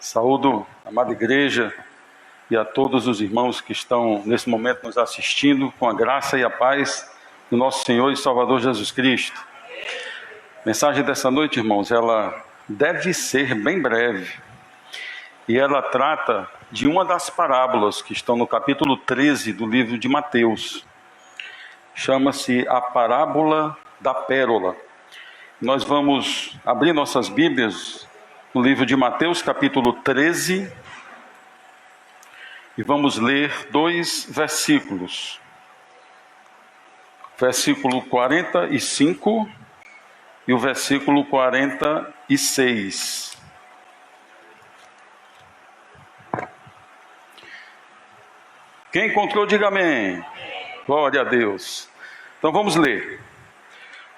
Saúdo a amada igreja e a todos os irmãos que estão nesse momento nos assistindo com a graça e a paz do nosso Senhor e Salvador Jesus Cristo. A mensagem dessa noite, irmãos, ela deve ser bem breve e ela trata de uma das parábolas que estão no capítulo 13 do livro de Mateus. Chama-se a parábola da pérola. Nós vamos abrir nossas Bíblias no livro de Mateus, capítulo 13, e vamos ler 2 versículos. Versículo 45 e o versículo 46. Quem encontrou, diga amém. Glória a Deus. Então vamos ler.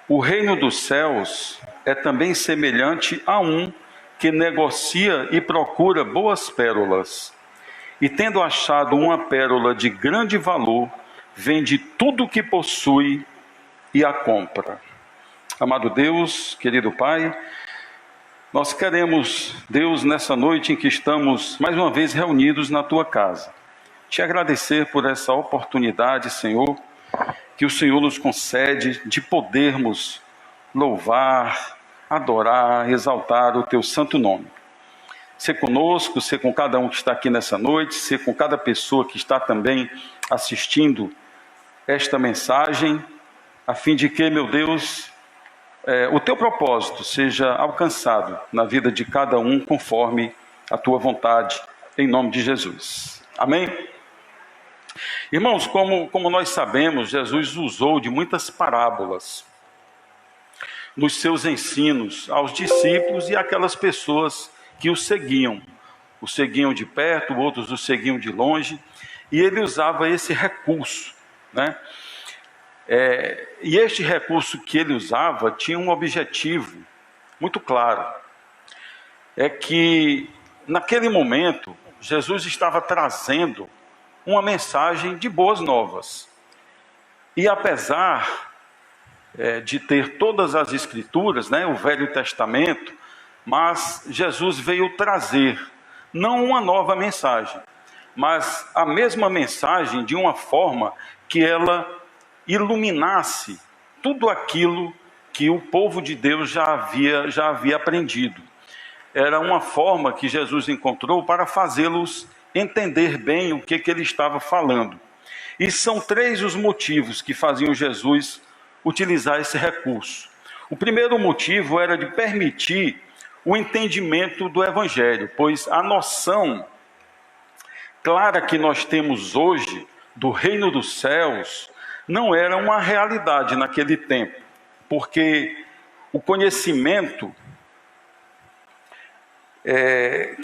O reino dos céus é também semelhante a um que negocia e procura boas pérolas. E tendo achado uma pérola de grande valor, vende tudo o que possui e a compra. Amado Deus, querido Pai, nós queremos, Deus, nessa noite em que estamos mais uma vez reunidos na Tua casa, te agradecer por essa oportunidade, Senhor, que o Senhor nos concede de podermos louvar, adorar, exaltar o Teu santo nome. Ser conosco, ser com cada um que está aqui nessa noite, ser com cada pessoa que está também assistindo esta mensagem, a fim de que, meu Deus, o Teu propósito seja alcançado na vida de cada um conforme a Tua vontade, em nome de Jesus. Amém? Irmãos, como nós sabemos, Jesus usou de muitas parábolas nos seus ensinos aos discípulos e aquelas pessoas que o seguiam de perto, outros o seguiam de longe, e ele usava esse recurso, né? E este recurso que ele usava tinha um objetivo muito claro, é que naquele momento Jesus estava trazendo uma mensagem de boas novas, e apesar de ter todas as escrituras, né, o Velho Testamento, mas Jesus veio trazer não uma nova mensagem, mas a mesma mensagem de uma forma que ela iluminasse tudo aquilo que o povo de Deus já havia aprendido. Era uma forma que Jesus encontrou para fazê-los entender bem o que ele estava falando. E são 3 os motivos que faziam Jesus utilizar esse recurso. O primeiro motivo era de permitir o entendimento do Evangelho, pois a noção clara que nós temos hoje do reino dos céus não era uma realidade naquele tempo, porque o conhecimento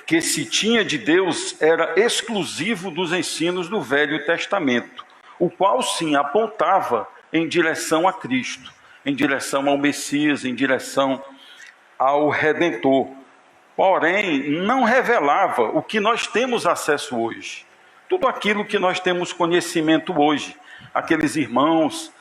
que se tinha de Deus era exclusivo dos ensinos do Velho Testamento, o qual sim apontava em direção a Cristo, em direção ao Messias, em direção ao Redentor. Porém, não revelava o que nós temos acesso hoje. Tudo aquilo que nós temos conhecimento hoje. Aqueles irmãos,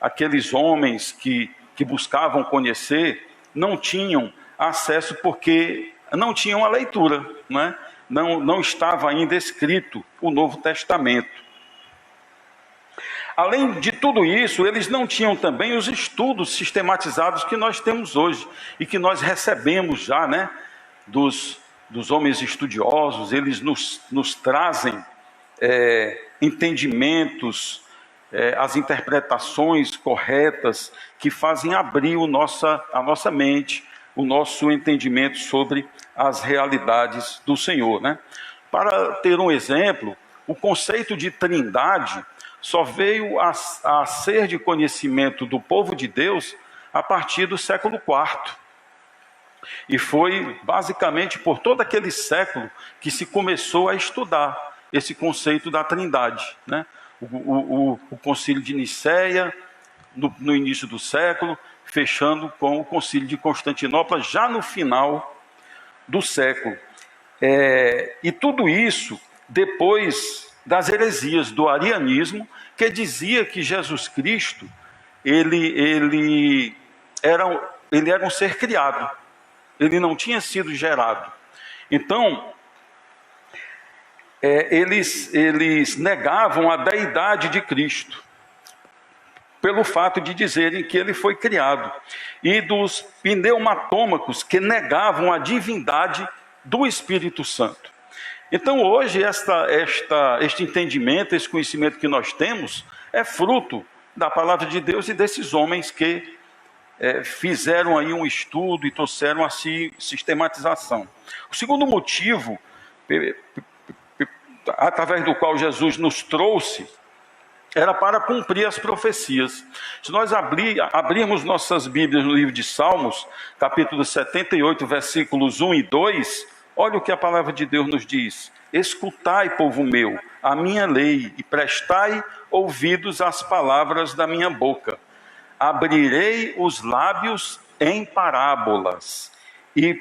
aqueles homens que buscavam conhecer, não tinham acesso porque não tinham a leitura, né? Não estava ainda escrito o Novo Testamento. Além de tudo isso, eles não tinham também os estudos sistematizados que nós temos hoje e que nós recebemos já, né, dos homens estudiosos. Eles nos trazem entendimentos, as interpretações corretas que fazem abrir a nossa mente, o nosso entendimento sobre as realidades do Senhor, né? Para ter um exemplo, o conceito de trindade só veio a ser de conhecimento do povo de Deus a partir do século IV. E foi basicamente por todo aquele século que se começou a estudar esse conceito da trindade, né? O concílio de Nicéia, no início do século, fechando com o concílio de Constantinopla, já no final do século. E tudo isso depois das heresias do arianismo, que dizia que Jesus Cristo ele era um ser criado, ele não tinha sido gerado. Então, eles negavam a deidade de Cristo, pelo fato de dizerem que ele foi criado, e dos pneumatômacos, que negavam a divindade do Espírito Santo. Então hoje este entendimento, esse conhecimento que nós temos, é fruto da palavra de Deus e desses homens que fizeram aí um estudo e trouxeram a sistematização. O segundo motivo, através do qual Jesus nos trouxe, era para cumprir as profecias. Se nós abrirmos nossas Bíblias no livro de Salmos, capítulo 78, versículos 1 e 2, olha o que a palavra de Deus nos diz: escutai, povo meu, a minha lei, e prestai ouvidos às palavras da minha boca. Abrirei os lábios em parábolas, e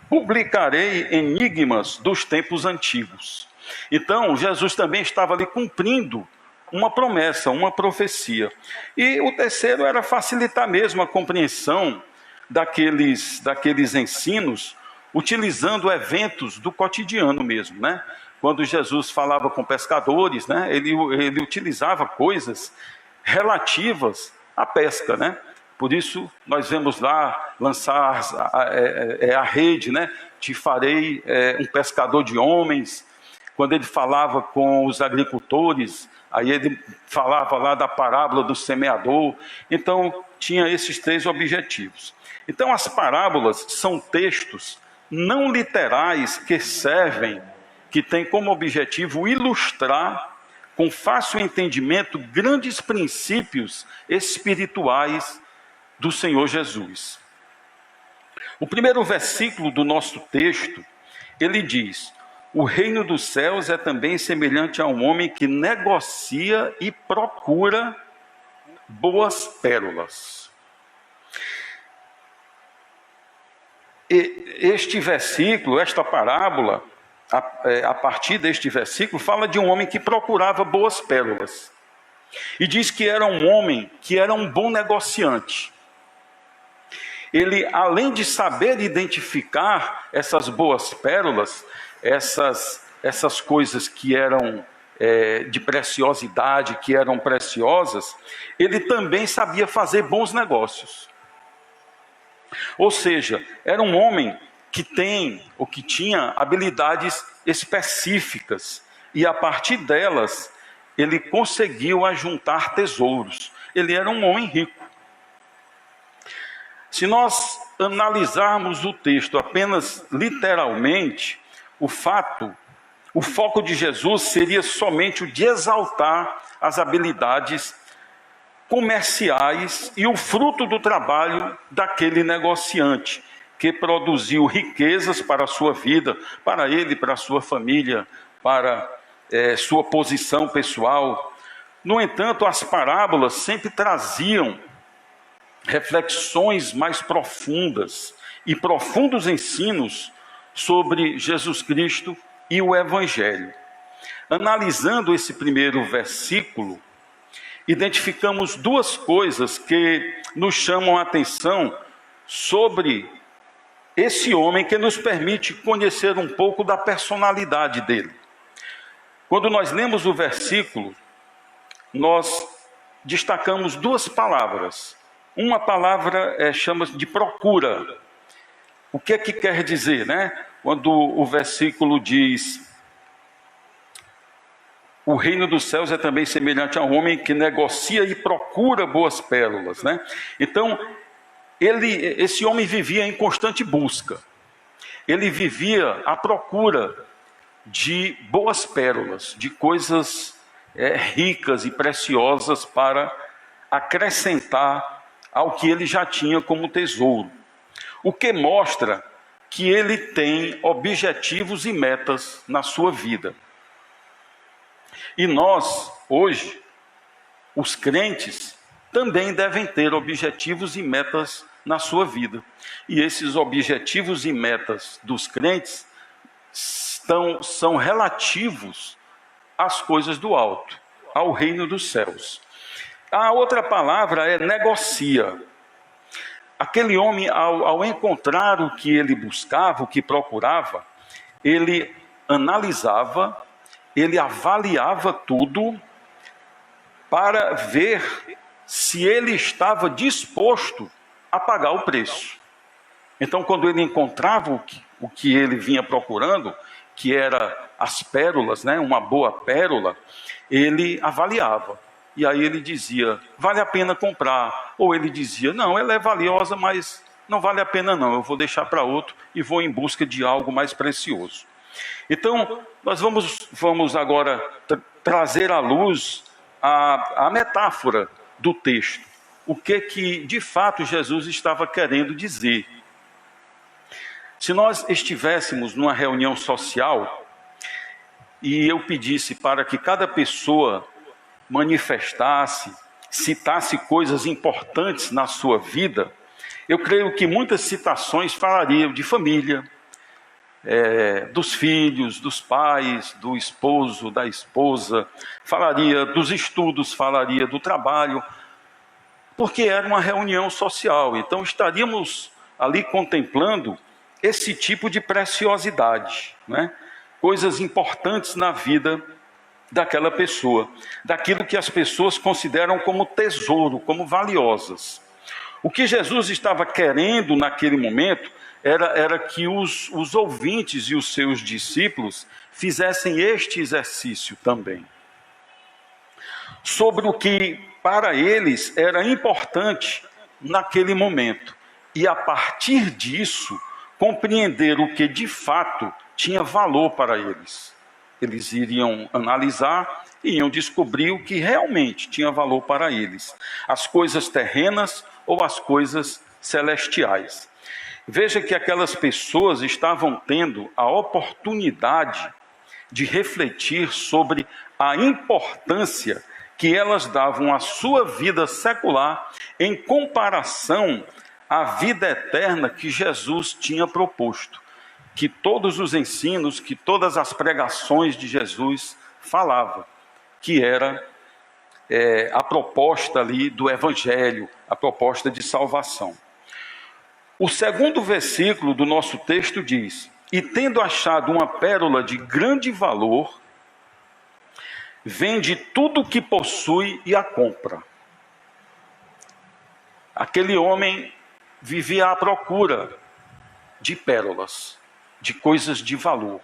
publicarei enigmas dos tempos antigos. Então, Jesus também estava ali cumprindo uma promessa, uma profecia. E o terceiro era facilitar mesmo a compreensão daqueles ensinos, utilizando eventos do cotidiano mesmo, né? Quando Jesus falava com pescadores, né? Ele utilizava coisas relativas à pesca, né? Por isso nós vemos lá lançar a rede, né? Te farei um pescador de homens. Quando ele falava com os agricultores, aí ele falava lá da parábola do semeador. Então tinha esses três objetivos. Então as parábolas são textos não literais que têm como objetivo ilustrar com fácil entendimento grandes princípios espirituais do Senhor Jesus. O primeiro versículo do nosso texto, ele diz: o reino dos céus é também semelhante a um homem que negocia e procura boas pérolas. Este versículo, esta parábola, a partir deste versículo, fala de um homem que procurava boas pérolas. E diz que era um homem que era um bom negociante. Ele, além de saber identificar essas boas pérolas, essas coisas que eram de preciosidade, que eram preciosas, ele também sabia fazer bons negócios. Ou seja, era um homem que tinha habilidades específicas, e a partir delas ele conseguiu ajuntar tesouros. Ele era um homem rico. Se nós analisarmos o texto apenas literalmente, o foco de Jesus seria somente o de exaltar as habilidades comerciais e o fruto do trabalho daquele negociante, que produziu riquezas para a sua vida, para ele, para a sua família, para sua posição pessoal. No entanto, as parábolas sempre traziam reflexões mais profundas e profundos ensinos sobre Jesus Cristo e o Evangelho. Analisando esse primeiro versículo, identificamos duas coisas que nos chamam a atenção sobre esse homem, que nos permite conhecer um pouco da personalidade dele. Quando nós lemos o versículo, nós destacamos duas palavras. Uma palavra chama-se de procura. O que é que quer dizer, né? Quando o versículo diz: o reino dos céus é também semelhante a um homem que negocia e procura boas pérolas, né? Então, esse homem vivia em constante busca. Ele vivia à procura de boas pérolas, de coisas ricas e preciosas para acrescentar ao que ele já tinha como tesouro. O que mostra que ele tem objetivos e metas na sua vida. E nós, hoje, os crentes, também devem ter objetivos e metas na sua vida. E esses objetivos e metas dos crentes são relativos às coisas do alto, ao reino dos céus. A outra palavra é negocia. Aquele homem, ao encontrar o que ele buscava, o que procurava, ele analisava, ele avaliava tudo para ver se ele estava disposto a pagar o preço. Então, quando ele encontrava o que ele vinha procurando, que era as pérolas, né, uma boa pérola, ele avaliava. E aí ele dizia, vale a pena comprar. Ou ele dizia, não, ela é valiosa, mas não vale a pena não, eu vou deixar para outro e vou em busca de algo mais precioso. Então, nós vamos agora trazer à luz a metáfora do texto. O que de fato Jesus estava querendo dizer. Se nós estivéssemos numa reunião social e eu pedisse para que cada pessoa manifestasse, citasse coisas importantes na sua vida, eu creio que muitas citações falariam de família, dos filhos, dos pais, do esposo, da esposa, falaria dos estudos, falaria do trabalho, porque era uma reunião social. Então estaríamos ali contemplando esse tipo de preciosidade, né? Coisas importantes na vida daquela pessoa, daquilo que as pessoas consideram como tesouro, como valiosas. O que Jesus estava querendo naquele momento era que os ouvintes e os seus discípulos fizessem este exercício também, sobre o que para eles era importante naquele momento, e a partir disso compreender o que de fato tinha valor para eles. Eles iriam analisar e iam descobrir o que realmente tinha valor para eles, as coisas terrenas ou as coisas celestiais. Veja que aquelas pessoas estavam tendo a oportunidade de refletir sobre a importância que elas davam à sua vida secular em comparação à vida eterna que Jesus tinha proposto, que todos os ensinos, que todas as pregações de Jesus falavam, que era a proposta ali do Evangelho, a proposta de salvação. O segundo versículo do nosso texto diz: e tendo achado uma pérola de grande valor, vende tudo o que possui e a compra. Aquele homem vivia à procura de pérolas, de coisas de valor.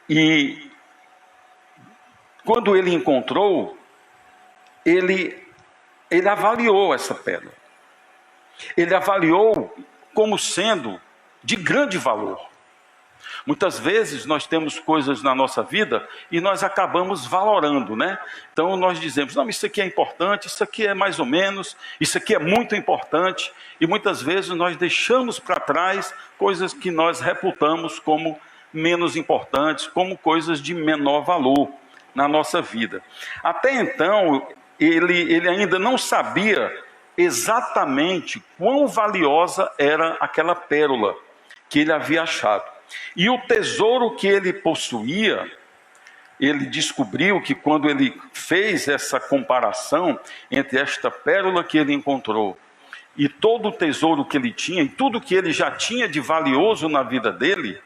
E quando ele encontrou, ele avaliou essa pérola. Ele avaliou como sendo de grande valor. Muitas vezes nós temos coisas na nossa vida e nós acabamos valorando, né? Então nós dizemos, não, isso aqui é importante, isso aqui é mais ou menos, isso aqui é muito importante. E muitas vezes nós deixamos para trás coisas que nós reputamos como menos importantes, como coisas de menor valor na nossa vida. Até então, ele ainda não sabia exatamente quão valiosa era aquela pérola que ele havia achado. E o tesouro que ele possuía, ele descobriu que quando ele fez essa comparação entre esta pérola que ele encontrou e todo o tesouro que ele tinha, e tudo que ele já tinha de valioso na vida dele,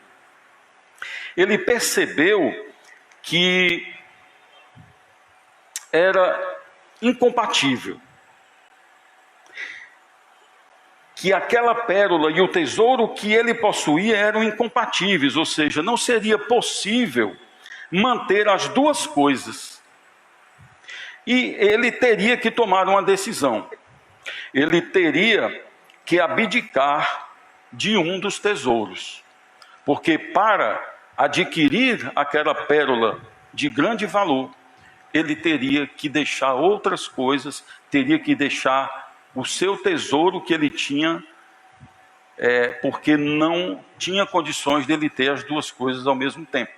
ele percebeu que era incompatível. Que aquela pérola e o tesouro que ele possuía eram incompatíveis, ou seja, não seria possível manter as duas coisas. E ele teria que tomar uma decisão. Ele teria que abdicar de um dos tesouros. Porque para adquirir aquela pérola de grande valor, ele teria que deixar outras coisas, teria que deixar o seu tesouro que ele tinha, porque não tinha condições dele ter as duas coisas ao mesmo tempo.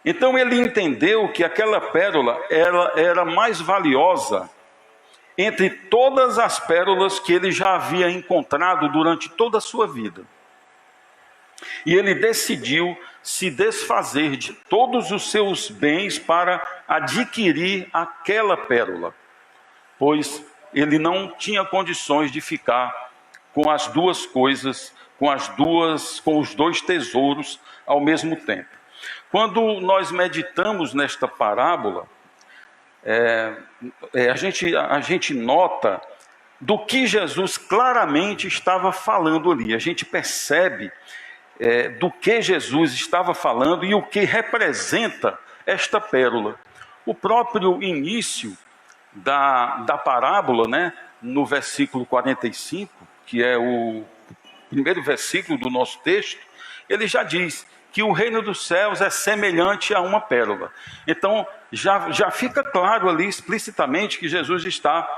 Então ele entendeu que aquela pérola era mais valiosa entre todas as pérolas que ele já havia encontrado durante toda a sua vida. E ele decidiu se desfazer de todos os seus bens para adquirir aquela pérola, pois ele não tinha condições de ficar com as duas coisas com os dois tesouros ao mesmo tempo. Quando nós meditamos nesta parábola, a gente nota do que Jesus claramente estava falando ali. A gente percebe do que Jesus estava falando e o que representa esta pérola. O próprio início da parábola, né, no versículo 45, que é o primeiro versículo do nosso texto, ele já diz que o reino dos céus é semelhante a uma pérola. Então, já fica claro ali explicitamente que Jesus está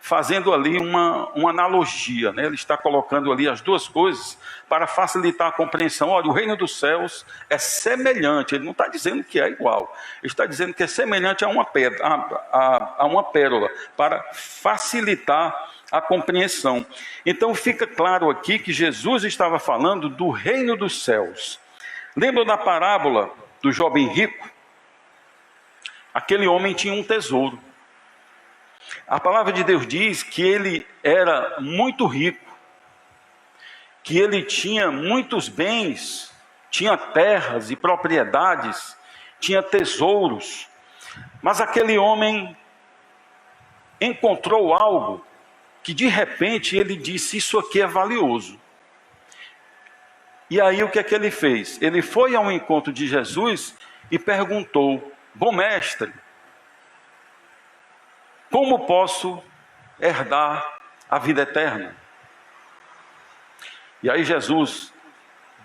fazendo ali uma analogia, né? Ele está colocando ali as duas coisas para facilitar a compreensão. Olha, o reino dos céus é semelhante, ele não está dizendo que é igual, ele está dizendo que é semelhante a uma pérola, para facilitar a compreensão. Então fica claro aqui que Jesus estava falando do reino dos céus. Lembram da parábola do jovem rico? Aquele homem tinha um tesouro. A palavra de Deus diz que ele era muito rico, que ele tinha muitos bens, tinha terras e propriedades, tinha tesouros, mas aquele homem encontrou algo que de repente ele disse: isso aqui é valioso. E aí o que é que ele fez? Ele foi ao encontro de Jesus e perguntou: bom mestre, como posso herdar a vida eterna? E aí Jesus,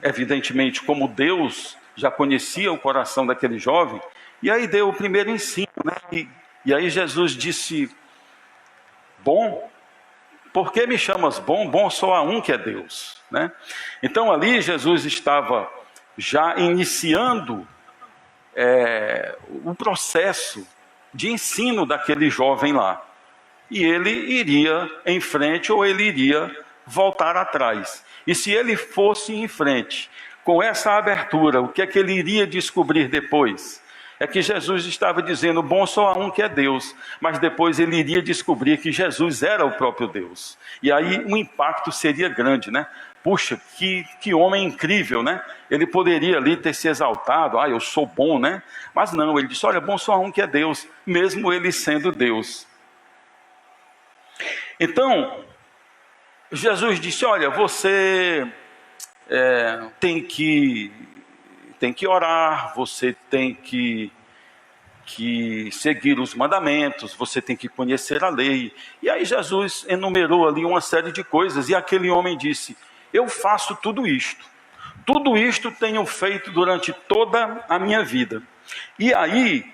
evidentemente, como Deus já conhecia o coração daquele jovem, e aí deu o primeiro ensino, né? E aí Jesus disse: bom, por que me chamas bom? Bom só há um que é Deus, né? Então ali Jesus estava já iniciando o processo de ensino daquele jovem lá. E ele iria em frente ou ele iria voltar atrás. E se ele fosse em frente, com essa abertura, o que é que ele iria descobrir depois? É que Jesus estava dizendo: bom só há um que é Deus. Mas depois ele iria descobrir que Jesus era o próprio Deus. E aí o impacto seria grande, né? Puxa, que homem incrível, né? Ele poderia ali ter se exaltado: eu sou bom, né? Mas não, ele disse: olha, bom só há um que é Deus, mesmo ele sendo Deus. Então, Jesus disse: olha, você tem que orar, você tem que seguir os mandamentos, você tem que conhecer a lei. E aí Jesus enumerou ali uma série de coisas, e aquele homem disse: eu faço tudo isto tenho feito durante toda a minha vida. E aí,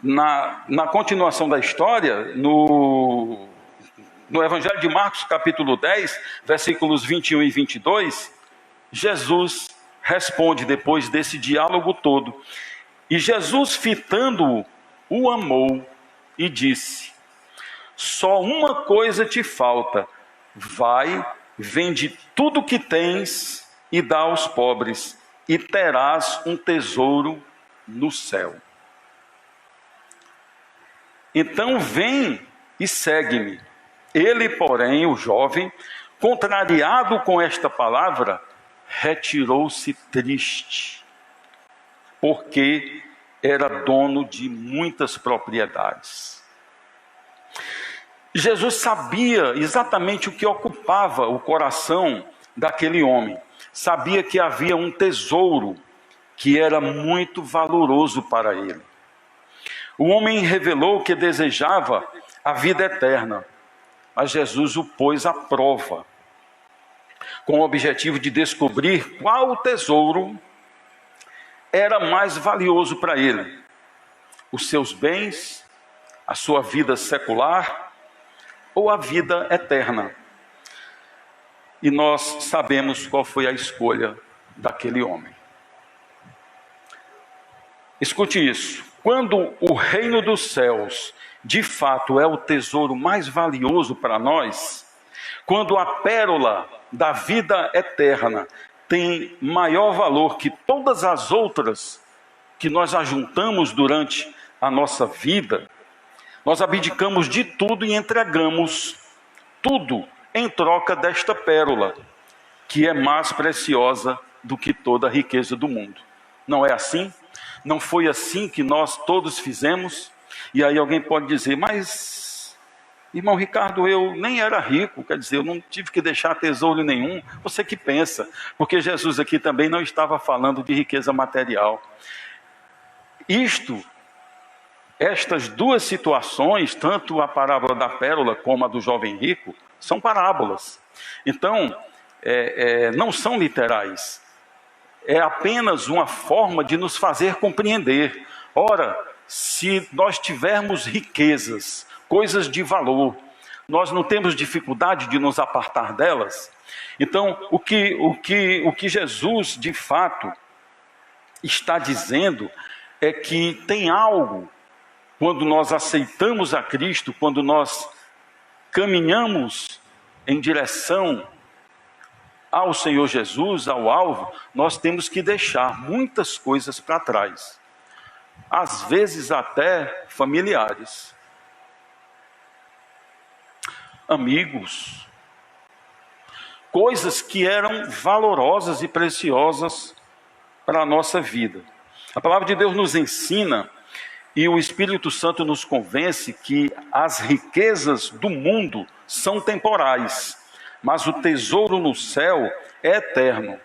na continuação da história, no Evangelho de Marcos, capítulo 10, versículos 21 e 22, Jesus responde depois desse diálogo todo. E Jesus, fitando-o, o amou e disse: só uma coisa te falta, vai, vende tudo que tens e dá aos pobres, e terás um tesouro no céu. Então vem e segue-me. Ele, porém, o jovem, contrariado com esta palavra, retirou-se triste, porque era dono de muitas propriedades. Jesus sabia exatamente o que ocupava o coração daquele homem. Sabia que havia um tesouro que era muito valoroso para ele. O homem revelou que desejava a vida eterna, mas Jesus o pôs à prova, com o objetivo de descobrir qual tesouro era mais valioso para ele: os seus bens, a sua vida secular ou a vida eterna. E nós sabemos qual foi a escolha daquele homem. Escute isso: quando o reino dos céus de fato é o tesouro mais valioso para nós, quando a pérola da vida eterna tem maior valor que todas as outras que nós ajuntamos durante a nossa vida, nós abdicamos de tudo e entregamos tudo em troca desta pérola. que é mais preciosa do que toda a riqueza do mundo. Não é assim? Não foi assim que nós todos fizemos? E aí alguém pode dizer, mas, irmão Ricardo, eu nem era rico, quer dizer, eu não tive que deixar tesouro nenhum. Você que pensa, porque Jesus aqui também não estava falando de riqueza material. Estas duas situações, tanto a parábola da pérola como a do jovem rico, são parábolas. Então, não são literais. É apenas uma forma de nos fazer compreender. Ora, se nós tivermos riquezas, coisas de valor, nós não temos dificuldade de nos apartar delas. Então, o que Jesus de fato está dizendo é que tem algo, quando nós aceitamos a Cristo, quando nós caminhamos em direção ao Senhor Jesus, ao alvo, nós temos que deixar muitas coisas para trás, às vezes até familiares, amigos, coisas que eram valorosas e preciosas para a nossa vida. A palavra de Deus nos ensina, e o Espírito Santo nos convence, que as riquezas do mundo são temporais, mas o tesouro no céu é eterno.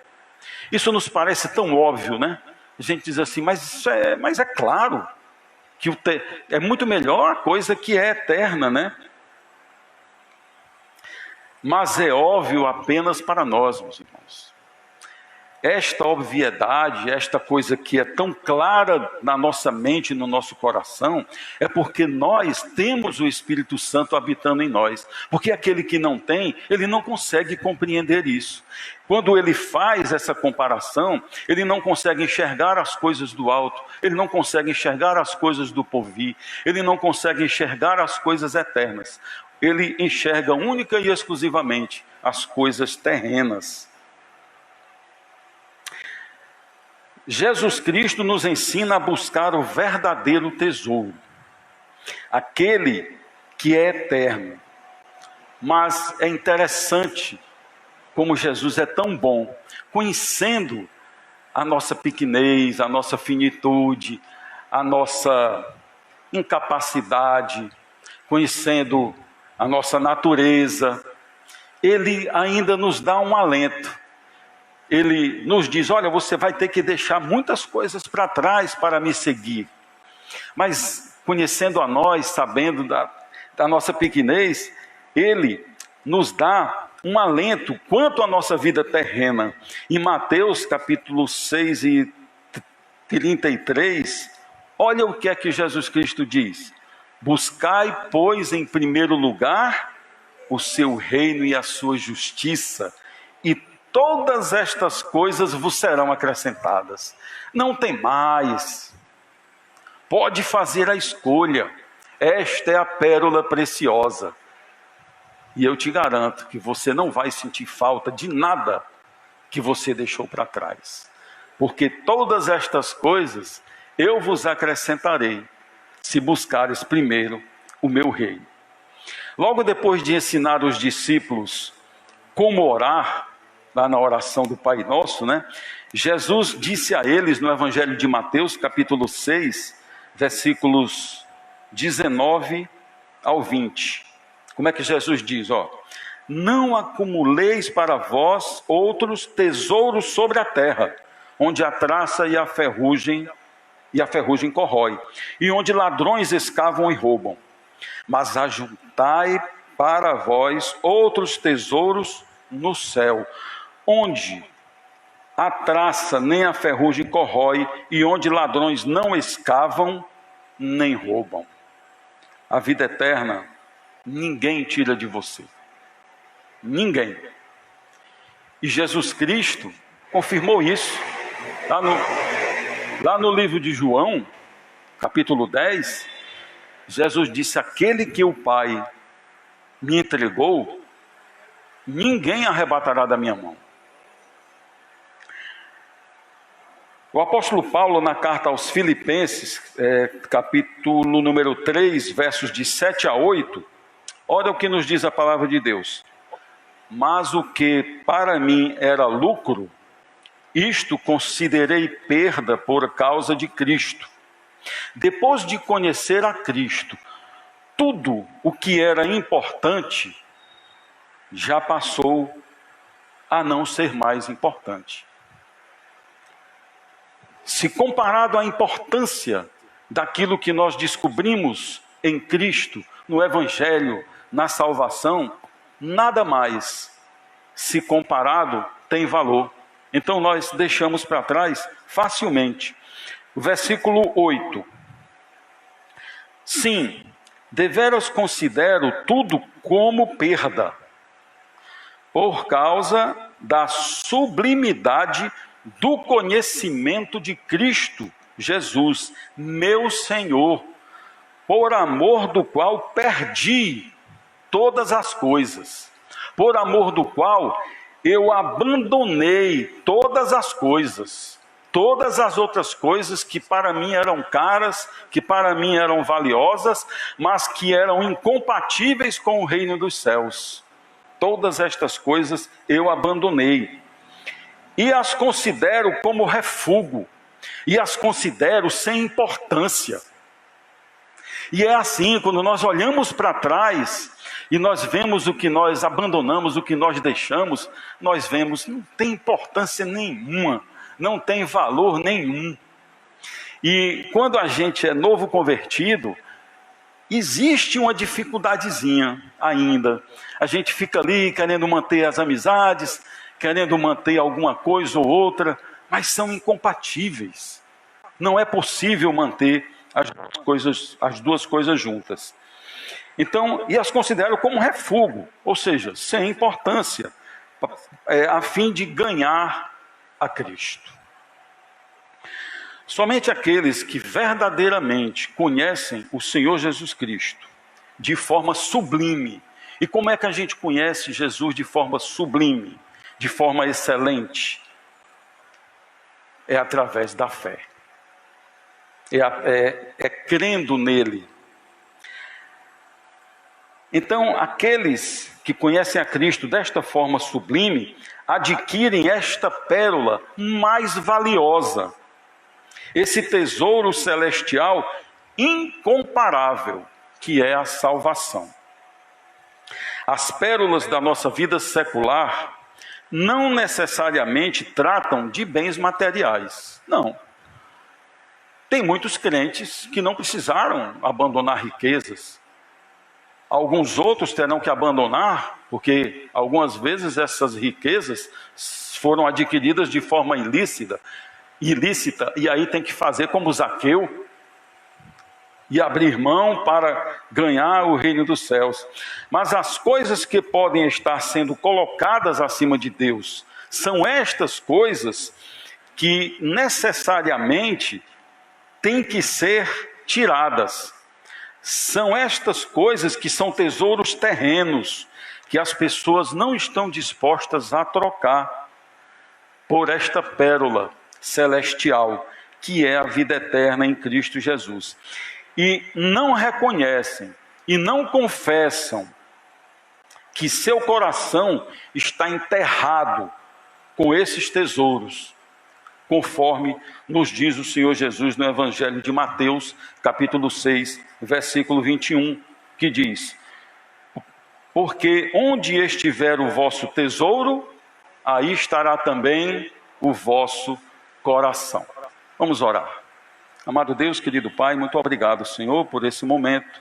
Isso nos parece tão óbvio, né? A gente diz assim, mas é claro que é muito melhor a coisa que é eterna, né? Mas é óbvio apenas para nós, meus irmãos. Esta obviedade, esta coisa que é tão clara na nossa mente, no nosso coração, é porque nós temos o Espírito Santo habitando em nós. Porque aquele que não tem, ele não consegue compreender isso. Quando ele faz essa comparação, ele não consegue enxergar as coisas do alto, ele não consegue enxergar as coisas do porvir, ele não consegue enxergar as coisas eternas. Ele enxerga única e exclusivamente as coisas terrenas. Jesus Cristo nos ensina a buscar o verdadeiro tesouro, aquele que é eterno. Mas é interessante como Jesus é tão bom, conhecendo a nossa pequenez, a nossa finitude, a nossa incapacidade, conhecendo a nossa natureza, Ele ainda nos dá um alento. Ele nos diz, olha, você vai ter que deixar muitas coisas para trás para me seguir. Mas conhecendo a nós, sabendo da nossa pequenez, Ele nos dá um alento quanto à nossa vida terrena. Em Mateus capítulo 6 e 33, olha o que é que Jesus Cristo diz. Buscai, pois, em primeiro lugar, o seu reino e a sua justiça, e todas estas coisas vos serão acrescentadas. Não tem mais. Pode fazer a escolha. Esta é a pérola preciosa. E eu te garanto que você não vai sentir falta de nada que você deixou para trás. Porque todas estas coisas eu vos acrescentarei, se buscares primeiro o meu reino. Logo depois de ensinar os discípulos como orar, lá na oração do Pai Nosso, né? Jesus disse a eles no Evangelho de Mateus, capítulo 6, versículos 19 ao 20. Como é que Jesus diz? Não acumuleis para vós outros tesouros sobre a terra, onde a traça e a ferrugem corrói, e onde ladrões escavam e roubam. Mas ajuntai para vós outros tesouros no céu, onde a traça nem a ferrugem corrói, e onde ladrões não escavam nem roubam. A vida eterna ninguém tira de você. Ninguém. E Jesus Cristo confirmou isso. Lá no livro de João, capítulo 10, Jesus disse, aquele que o Pai me entregou, ninguém arrebatará da minha mão. O apóstolo Paulo, na carta aos Filipenses, capítulo número 3, versos de 7 a 8, olha o que nos diz a palavra de Deus. mas o que para mim era lucro, isto considerei perda por causa de Cristo. Depois de conhecer a Cristo, tudo o que era importante já passou a não ser mais importante. Se comparado à importância daquilo que nós descobrimos em Cristo, no Evangelho, na salvação, nada mais, se comparado, tem valor. Então nós deixamos para trás facilmente. O versículo 8. Sim, deveras considero tudo como perda, por causa da sublimidade do conhecimento de Cristo Jesus, meu Senhor, por amor do qual perdi todas as coisas, por amor do qual eu abandonei todas as coisas, todas as outras coisas que para mim eram caras, que para mim eram valiosas, mas que eram incompatíveis com o reino dos céus. Todas estas coisas eu abandonei e as considero como refúgio, e as considero sem importância. E é assim, quando nós olhamos para trás e nós vemos o que nós abandonamos, o que nós deixamos, nós vemos, não tem importância nenhuma, não tem valor nenhum. E quando a gente é novo convertido, existe uma dificuldadezinha ainda. A gente fica ali querendo manter as amizades, querendo manter alguma coisa ou outra, mas são incompatíveis. Não é possível manter as duas coisas juntas. Então, e as considero como refúgio, ou seja, sem importância, a fim de ganhar a Cristo. Somente aqueles que verdadeiramente conhecem o Senhor Jesus Cristo de forma sublime. E como é que a gente conhece Jesus de forma sublime, de forma excelente? É através da fé. É crendo nele. Então, aqueles que conhecem a Cristo desta forma sublime, adquirem esta pérola mais valiosa, esse tesouro celestial incomparável, que é a salvação. As pérolas da nossa vida secular não necessariamente tratam de bens materiais, não. Tem muitos crentes que não precisaram abandonar riquezas. Alguns outros terão que abandonar, porque algumas vezes essas riquezas foram adquiridas de forma ilícita, e aí tem que fazer como Zaqueu, e abrir mão para ganhar o reino dos céus. Mas as coisas que podem estar sendo colocadas acima de Deus, são estas coisas que necessariamente têm que ser tiradas. São estas coisas que são tesouros terrenos, que as pessoas não estão dispostas a trocar por esta pérola celestial, que é a vida eterna em Cristo Jesus. E não reconhecem e não confessam que seu coração está enterrado com esses tesouros, conforme nos diz o Senhor Jesus no Evangelho de Mateus, capítulo 6, versículo 21, que diz: porque onde estiver o vosso tesouro, aí estará também o vosso coração. Vamos orar. Amado Deus, querido Pai, muito obrigado, Senhor, por esse momento,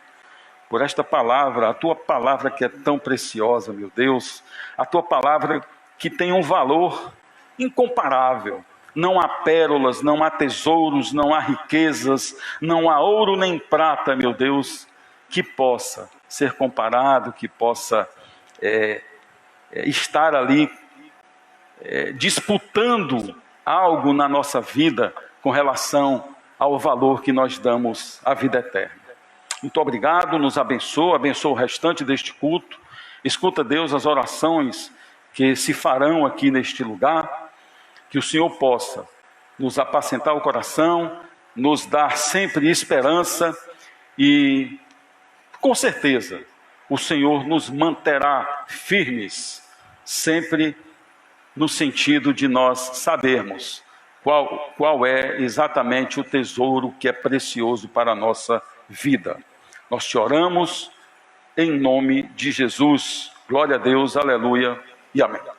por esta palavra, a Tua palavra que é tão preciosa, meu Deus, a Tua palavra que tem um valor incomparável. Não há pérolas, não há tesouros, não há riquezas, não há ouro nem prata, meu Deus, que possa ser comparado, que possa estar ali disputando algo na nossa vida com relação ao valor que nós damos à vida eterna. Muito obrigado, nos abençoa o restante deste culto. Escuta, Deus, as orações que se farão aqui neste lugar, que o Senhor possa nos apacentar o coração, nos dar sempre esperança e, com certeza, o Senhor nos manterá firmes sempre no sentido de nós sabermos qual é exatamente o tesouro que é precioso para a nossa vida. Nós te oramos em nome de Jesus. Glória a Deus, aleluia e amém.